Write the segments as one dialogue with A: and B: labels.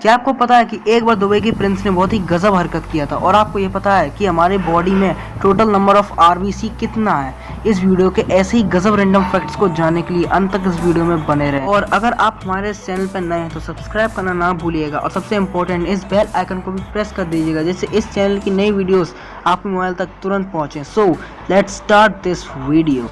A: क्या आपको पता है कि एक बार दुबई के प्रिंस ने बहुत ही गजब हरकत किया था? और आपको ये पता है कि हमारे बॉडी में टोटल नंबर ऑफ आरबीसी कितना है? इस वीडियो के ऐसे ही गजब रैंडम फैक्ट्स को जानने के लिए अंत तक इस वीडियो में बने रहे। और अगर आप हमारे इस चैनल पर नए हैं तो सब्सक्राइब करना ना भूलिएगा, और सबसे इम्पोर्टेंट इस बेल आइकन को भी प्रेस कर दीजिएगा, जिससे इस चैनल की नई वीडियोस आपके मोबाइल तक तुरंत पहुंचे। So let's start this video.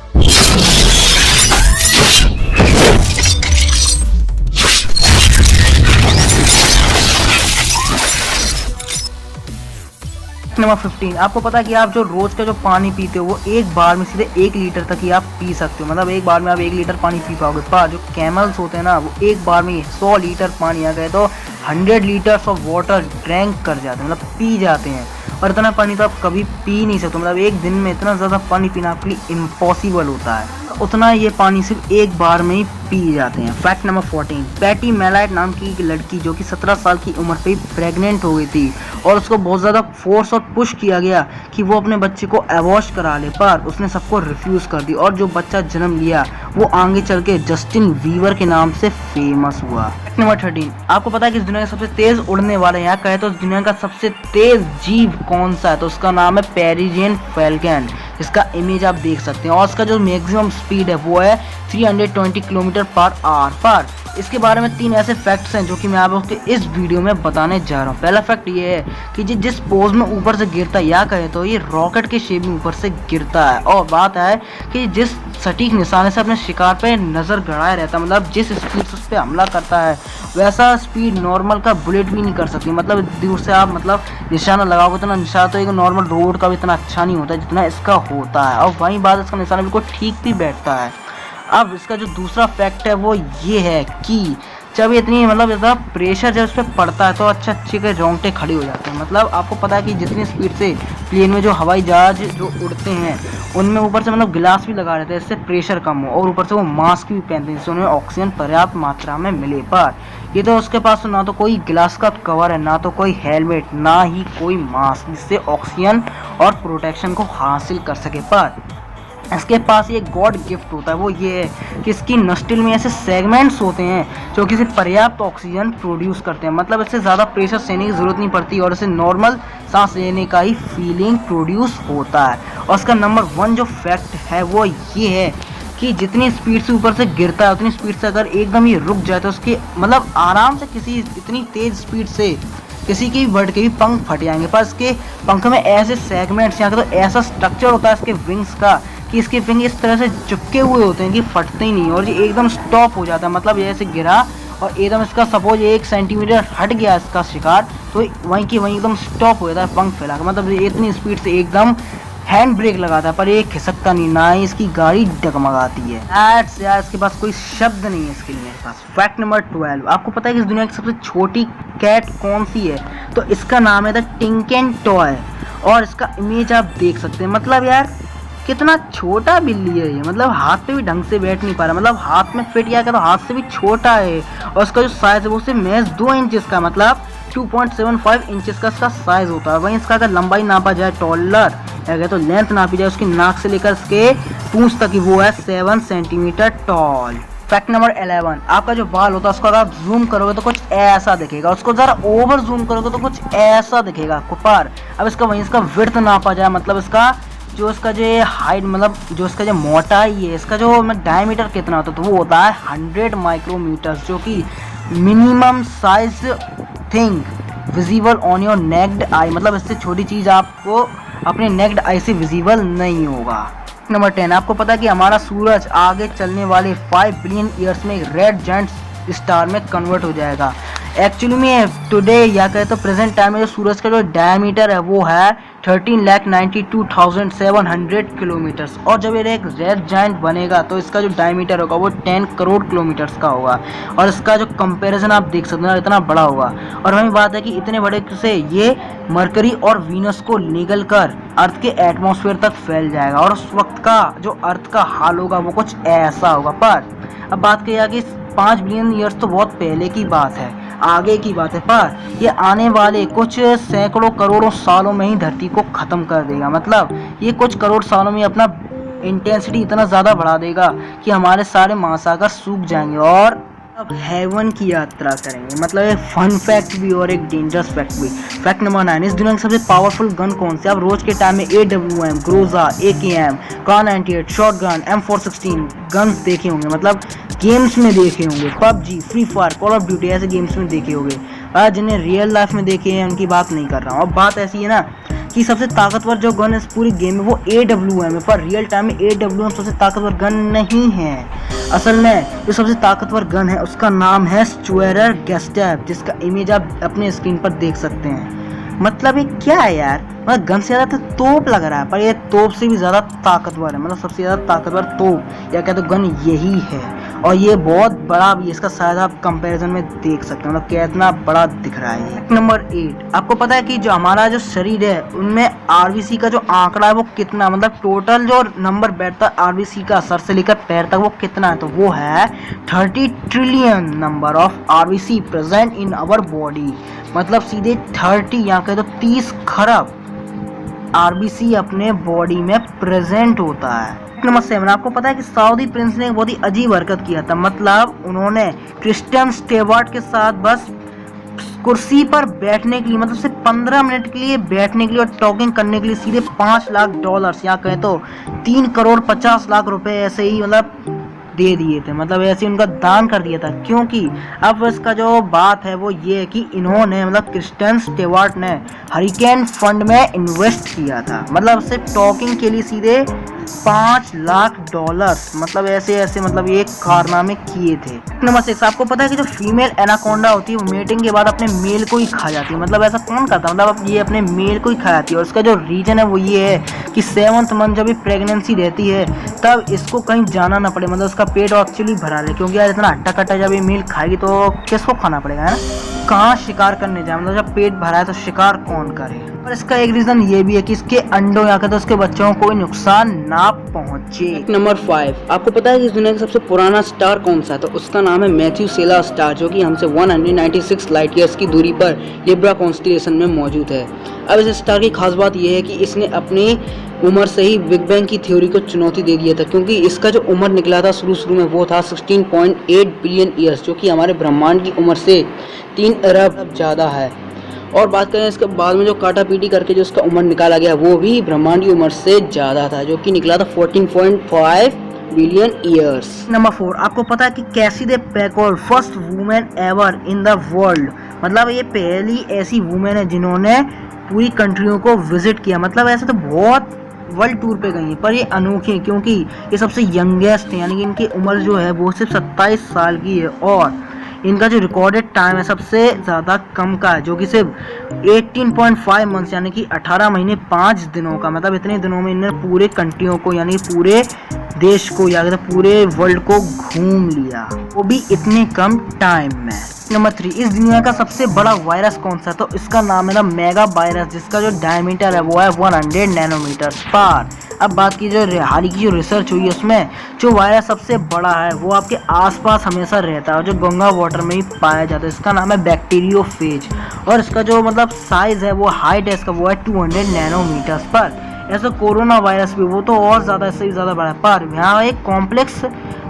A: Number 15, आपको पता है कि आप जो रोज का जो पानी पीते हो वो एक बार में सीधे 1 लीटर तक ही आप पी सकते हो। मतलब एक बार में आप 1 लीटर पानी पी पाओगे। पर जो कैमल्स होते हैं ना, वो एक बार में 100 लीटर पानी आ गए तो 100 लीटर्स ऑफ वाटर ड्रिंक कर जाते हैं, मतलब पी जाते हैं। और इतना पानी तो आप कभी पी नहीं सकते। मतलब एक दिन में इतना ज़्यादा पानी पीना आपके लिए इम्पॉसिबल होता है। उतना ये पानी सिर्फ एक बार में ही पी जाते हैं। फैक्ट नंबर 14, पैटी मेलाइट नाम की एक लड़की जो कि 17 साल की उम्र पे प्रेग्नेंट हो गई थी, और उसको बहुत ज़्यादा फोर्स और पुश किया गया कि वो अपने बच्चे को अबॉर्ट करा ले, पर उसने सबको रिफ्यूज़ कर दी। और जो बच्चा जन्म लिया वो आगे चल के जस्टिन वीवर के नाम से फेमस हुआ। फैक्ट नंबर 13, आपको पता है कि इस दुनिया का सबसे तेज उड़ने वाला, यहाँ कहे तो इस दुनिया का सबसे तेज जीव कौन सा है? तो उसका नाम है पेरिजियन फैल्कन। इसका इमेज आप देख सकते हैं, और इसका जो मैक्सिमम स्पीड है वो है 320 किलोमीटर पर आवर। पर इसके बारे में 3 ऐसे फैक्ट्स हैं जो कि मैं आपको इस वीडियो में बताने जा रहा हूँ। पहला फैक्ट ये है कि जिस पोज में ऊपर से गिरता है, या कहे तो ये रॉकेट के शेप में ऊपर से गिरता है। और बात है कि जिस सटीक निशाने से अपने शिकार पे नज़र गड़ाए रहता है, मतलब जिस स्पीड से उस पर हमला करता है, वैसा स्पीड नॉर्मल का बुलेट भी नहीं कर सकती। मतलब दूर से आप निशाना लगाओगे तो ना, निशाना तो एक नॉर्मल रोड का भी इतना अच्छा नहीं होता जितना इसका होता है। और वहीं बात, इसका निशाना बिल्कुल ठीक भी बैठता है। अब इसका जो दूसरा फैक्ट है वो ये है कि जब इतनी ज़्यादा प्रेशर जब इस पर पड़ता है तो अच्छे के रोंगटे खड़े हो जाते हैं। मतलब आपको पता है कि जितनी स्पीड से प्लेन में जो हवाई जहाज जो उड़ते हैं उनमें ऊपर से गिलास भी लगा रहते हैं, इससे प्रेशर कम हो, और ऊपर से वो मास्क भी पहनते हैं जिससे उन्हें ऑक्सीजन पर्याप्त मात्रा में मिले। पर ये तो उसके पास ना तो कोई गिलास का कवर है, ना तो कोई हेलमेट, ना ही कोई मास्क जिससे ऑक्सीजन और प्रोटेक्शन को हासिल कर सके। पर इसके पास ये गॉड गिफ्ट होता है, वो ये है कि इसकी नस्टिल में ऐसे सेगमेंट्स होते हैं जो कि इसे पर्याप्त ऑक्सीजन प्रोड्यूस करते हैं। मतलब इससे ज़्यादा प्रेशर सहने की ज़रूरत नहीं पड़ती, और इसे नॉर्मल सांस लेने का ही फीलिंग प्रोड्यूस होता है। और इसका नंबर 1 जो फैक्ट है वो ये है कि जितनी स्पीड से ऊपर से गिरता है उतनी स्पीड से अगर एकदम ही रुक जाए तो उसके आराम से किसी इतनी तेज़ स्पीड से किसी के भी बर्ड के भी पंख फट जाएंगे। पर इसके पंख में ऐसे सेगमेंट्स, यहाँ का तो ऐसा स्ट्रक्चर होता है इसके विंग्स का कि इसके विंग इस तरह से चिपके हुए होते हैं कि फटते ही नहीं, और ये एकदम स्टॉप हो जाता है। मतलब ऐसे गिरा और एकदम इसका सपोज 1 सेंटीमीटर हट गया इसका शिकार, तो वहीं की वहीं एकदम स्टॉप हो जाता है पंख फैला कर। मतलब इतनी स्पीड से एकदम हैंड ब्रेक लगाता है, पर ये खिसकता नहीं, ना ही इसकी गाड़ी डगमगाती है। यार इसके पास कोई शब्द नहीं है इसके लिए मेरे पास। फैक्ट नंबर 12, आपको पता है कि इस दुनिया की सबसे छोटी कैट कौन सी है? तो इसका नाम है द टिंकन टॉय, और इसका इमेज आप देख सकते हैं। मतलब यार कितना छोटा बिल्ली है ये, मतलब हाथ पे भी ढंग से बैठ नहीं पा रहा, मतलब हाथ में फिट या तो हाथ से भी छोटा है। और उसका जो साइज है वो सिर्फ महज 2 इंचेस का, मतलब 2.75 इंचेस का इसका साइज होता है। वहीं इसका अगर लंबाई नापा जाए, टॉलर अगर तो लेंथ नापी जाए उसकी नाक से लेकर इसके पूंछ तक की, वो है 7 सेंटीमीटर टॉल। फैक्ट नंबर 11, आपका जो बाल होता है उसको अगर आप जूम करोगे तो कुछ ऐसा दिखेगा, उसको ज़रा ओवर जूम करोगे तो कुछ ऐसा दिखेगा आपको। पर अब इसका वहीं इसका विड्थ नापा जाए, मतलब इसका जो हाइट, मतलब जो इसका जो मोटाई है, इसका जो डायमीटर कितना होता है, तो वो होता है 100 माइक्रोमीटर्स, जो कि minimum size thing visible on your necked आई। मतलब इससे छोटी चीज़ आपको अपने नेक्ड आई से विजिबल नहीं होगा। नंबर 10, आपको पता है कि हमारा सूरज आगे चलने वाले 5 बिलियन ईयर्स में रेड जायंट स्टार में कन्वर्ट हो जाएगा। एक्चुअली में टुडे या कहे तो प्रेजेंट टाइम में जो सूरज का जो डायमीटर है वो है 13,92,700 किलोमीटर्स, और जब ये एक रेड जायंट बनेगा तो इसका जो डायमीटर होगा वो 10 करोड़ किलोमीटर्स का होगा। और इसका जो कंपैरिजन आप देख सकते हैं इतना बड़ा होगा। और वही बात है कि इतने बड़े से ये मरकरी और वीनस को निगल कर अर्थ के एटमॉस्फेयर तक फैल जाएगा, और उस वक्त का जो अर्थ का हाल होगा वो कुछ ऐसा होगा। पर अब बात करिए कि 5 बिलियन ईयर्स तो बहुत पहले की बात है, आगे की बात है, पर ये आने वाले कुछ सैकड़ों करोड़ों सालों में ही धरती को ख़त्म कर देगा। मतलब ये कुछ करोड़ सालों में अपना इंटेंसिटी इतना ज़्यादा बढ़ा देगा कि हमारे सारे महासागर सूख जाएंगे, और अब हेवन की यात्रा करेंगे, मतलब एक फन फैक्ट भी और एक डेंजरस फैक्ट भी। फैक्ट नंबर 9, इस दुनिया की सबसे पावरफुल गन कौन सी? आप रोज के टाइम में AWM, Groza, AKM, Kar-98, shotgun, M416 guns देखे होंगे, मतलब गेम्स में देखे होंगे, PUBG, free fire, call of duty ऐसे गेम्स में देखे होंगे। जिन्हें रियल लाइफ में देखे हैं उनकी बात नहीं कर रहा हूँ। अब बात ऐसी है ना कि सबसे ताकतवर जो गन है इस पूरी गेम में वो AWM है, पर रियल टाइम में AWM सबसे ताकतवर गन नहीं है। असल में जो सबसे ताकतवर गन है उसका नाम है स्ट्वेरर गैस्टैप, जिसका इमेज आप अपने स्क्रीन पर देख सकते हैं। मतलब ये क्या है यार, मतलब गन से ज़्यादा तो तोप लग रहा है, पर ये तोप से भी ज़्यादा ताकतवर है, मतलब सबसे ज़्यादा ताकतवर तोप या क्या तो गन यही है। और ये बहुत बड़ा भी, इसका साइज आप कंपैरिजन में देख सकते हैं, मतलब कितना बड़ा दिख रहा है। नंबर 8, आपको पता है कि जो हमारा जो शरीर है उनमें RBC का जो आंकड़ा है वो कितना, मतलब टोटल जो नंबर बैठता है RBC का सर से लेकर पैर तक वो कितना है? तो वो है 30 trillion number of RBC present in our body, मतलब सीधे 30 यहाँ कहे तो 30 खरब RBC अपने बॉडी में प्रेजेंट होता है। नंबर 7, आपको पता है कि सऊदी प्रिंस ने एक बहुत ही अजीब हरकत किया था, मतलब उन्होंने क्रिस्टियन स्टेवार्ट के साथ बस कुर्सी पर बैठने के लिए, मतलब सिर्फ 15 मिनट के लिए बैठने के लिए और टॉकिंग करने के लिए सीधे $5 लाख या कहें तो 3,50,00,000 रुपए ऐसे ही मतलब दे दिए थे, मतलब ऐसे उनका दान कर दिया था। क्योंकि अब इसका जो बात है वो ये है कि इन्होंने मतलब क्रिस्टियन स्टेवार्ट ने हरिकेन फंड में इन्वेस्ट किया था, मतलब सिर्फ टॉकिंग के लिए सीधे $5 लाख, मतलब ऐसे मतलब ये कारनामे किए थे। नंबर 6, आपको पता है कि जो फीमेल एनाकोंडा होती है वो मेटिंग के बाद अपने मेल को ही खा जाती है, मतलब ऐसा कौन करता है, मतलब ये अपने मेल को ही खा जाती है। और उसका जो रीजन है वो ये है कि 7th मंथ जब भी प्रेगनेंसी रहती है तब इसको कहीं जाना ना पड़े, मतलब उसका पेट एक्चुअली भरा रहे, क्योंकि यार इतना हट्टा कट्टा जब ये मेल खाएगी तो किसको खाना पड़ेगा, है ना? कहाँ शिकार करने जाए, मतलब जब पेट भरा है तो शिकार कौन करे। और इसका एक रीजन ये भी है कि इसके अंडों या तो उसके बच्चों को कोई नुकसान ना पहुंचे। नंबर 5, आपको पता है कि इस दुनिया का सबसे पुराना स्टार कौन सा है? तो उसका नाम है मैथ्यूसेला स्टार, जो कि हमसे 196 लाइट ईयर्स की दूरी पर लिब्रा कॉन्स्टेलेशन में मौजूद है। अब इस स्टार की खास बात यह है कि इसने अपनी उम्र से ही बिग बैंग की थ्योरी को चुनौती दे दिया था, क्योंकि इसका जो उम्र निकला था शुरू में वो था 16.8 बिलियन ईयर्स, जो कि हमारे ब्रह्मांड की उम्र से 3 अरब ज़्यादा है। और बात करें इसके बाद में जो काटा पीटी करके जो उसका उम्र निकाला गया वो भी ब्रह्मांड की उम्र से ज़्यादा था, जो कि निकला था 14.5 बिलियन ईयर्स। नंबर 4, आपको पता है कि कैसिडे पैकोल first women ever in the world, मतलब ये पहली ऐसी वुमेन है जिन्होंने पूरी कंट्रियों को विजिट किया, मतलब ऐसे तो बहुत वर्ल्ड टूर पे गई हैं, पर ये अनोखी है क्योंकि ये सबसे यंगेस्ट है, यानी कि इनकी उम्र जो है वो सिर्फ 27 साल की है। और इनका जो रिकॉर्डेड टाइम है सबसे ज़्यादा कम का है, जो कि सिर्फ 18.5 मंथ्स यानी कि 18 महीने 5 दिनों का, मतलब इतने दिनों में इन्होंने पूरे कंट्रियों को यानी पूरे देश को या पूरे वर्ल्ड को घूम लिया, वो भी इतने कम टाइम में। नंबर 3, इस दुनिया का सबसे बड़ा वायरस कौन सा? तो इसका नाम है ना मेगा वायरस, जिसका जो डायमीटर है वो है 100 नैनोमीटर पर। अब बात की जो हाल की जो रिसर्च हुई है उसमें जो वायरस सबसे बड़ा है वो आपके आसपास हमेशा रहता है और जो गंगा वाटर में ही पाया जाता है, इसका नाम है बैक्टीरियोफेज। और इसका जो मतलब साइज है वो हाइट है इसका वो है 200 नैनोमीटर्स पर। ऐसा कोरोना वायरस भी वो तो और ज़्यादा इससे भी ज़्यादा बड़ा है, पर यहाँ एक कॉम्प्लेक्स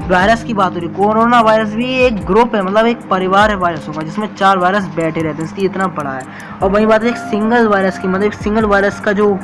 A: वायरस की बात हो रही है। कोरोना वायरस भी एक ग्रुप है, मतलब एक परिवार है वायरसों का जिसमें 4 वायरस बैठे रहते हैं, इसलिए इतना बड़ा है। और वही बात है एक सिंगल वायरस की, मतलब एक सिंगल वायरस का जो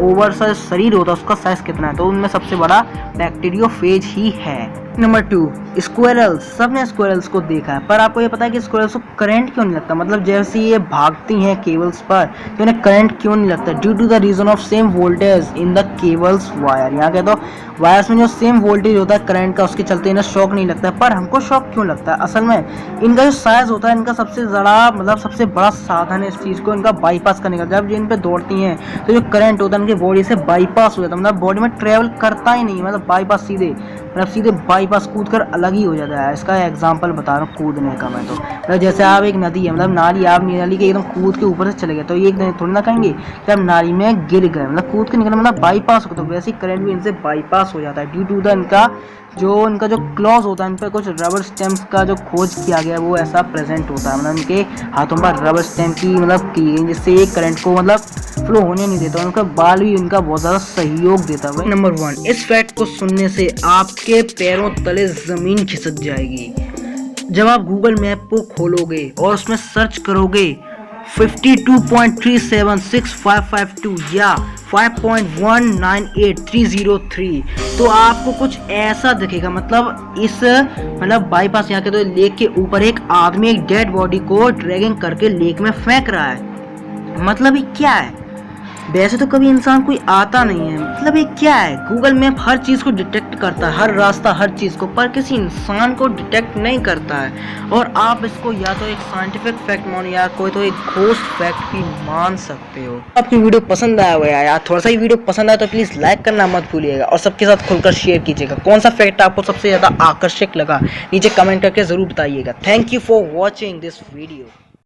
A: ओवर सा शरीर होता है उसका साइज कितना है, तो उनमें सबसे बड़ा बैक्टीरियोफेज ही है। Number 2, squirrels. सबने स्क्वायरल्स को देखा है, पर आपको ये पता है कि स्क्वायरल्स को करंट क्यों नहीं लगता? मतलब जैसे ये भागती हैं केबल्स पर तो इन्हें करंट क्यों नहीं लगता? Due to the reason of same voltage in the cables wire. यहाँ कहते हो वायर्स में जो सेम वोल्टेज होता है करंट का, उसके चलते इन्हें शॉक नहीं लगता है, पर हमको शॉक क्यों लगता है? असल में इनका जो साइज होता है इनका सबसे ज़्यादा मतलब सबसे बड़ा साधन है इस चीज़ को इनका बाईपास करने का। जब इन पे दौड़ती हैं तो जो करंट होता है इनकी बॉडी से बाईपास हो जाता है, मतलब बॉडी में ट्रेवल करता ही नहीं, मतलब बाईपास सीधे बाईपास कूद कर अलग ही हो जाता है। इसका एग्जांपल बता रहा हूँ कूदने का मैं, तो मतलब जैसे आप एक नदी है, मतलब नाली, आप नाली के एकदम कूद के ऊपर से चले गए तो ये थोड़ी ना कहेंगे कि आप नाली में गिर गए, मतलब कूद के निकलना मतलब बाईपास हो, तो वैसे ही करंट भी इनसे बाईपास हो जाता है ड्यू टू द इनका जो क्लॉज होता है इन पर कुछ रबर स्टैम्प्स का जो खोज किया गया है वो ऐसा प्रेजेंट होता है, मतलब इनके हाथों पर रबर स्टैम्प की मतलब की गई जिससे ये करंट को मतलब फ्लो होने नहीं देता, उनका बाल भी उनका बहुत ज़्यादा सहयोग देता है। नंबर 1, इस फैक्ट को सुनने से आपके पैरों तले ज़मीन खिसक जाएगी। जब आप गूगल मैप को खोलोगे और उसमें सर्च करोगे 52.376552 या 5.198303 तो आपको कुछ ऐसा दिखेगा। मतलब इस बाईपास यहाँ के तो लेक के ऊपर एक आदमी एक डेड बॉडी को ड्रैगिंग करके लेक में फेंक रहा है। मतलब ये क्या है? वैसे तो कभी इंसान कोई आता नहीं है, मतलब ये क्या है? गूगल मैप हर चीज को डिटेक्ट करता है, हर रास्ता, हर चीज को, पर किसी इंसान को डिटेक्ट नहीं करता है। और आप इसको या तो एक साइंटिफिक फैक्ट मानो या कोई तो एक घोस्ट फैक्ट भी मान सकते हो। आपकी वीडियो पसंद आया हुआ है यार, थोड़ा सा ही वीडियो पसंद आया तो प्लीज लाइक करना मत भूलिएगा और सबके साथ खुलकर शेयर कीजिएगा। कौन सा फैक्ट आपको सबसे ज्यादा आकर्षक लगा नीचे कमेंट करके जरूर बताइएगा। Thank you for watching this video.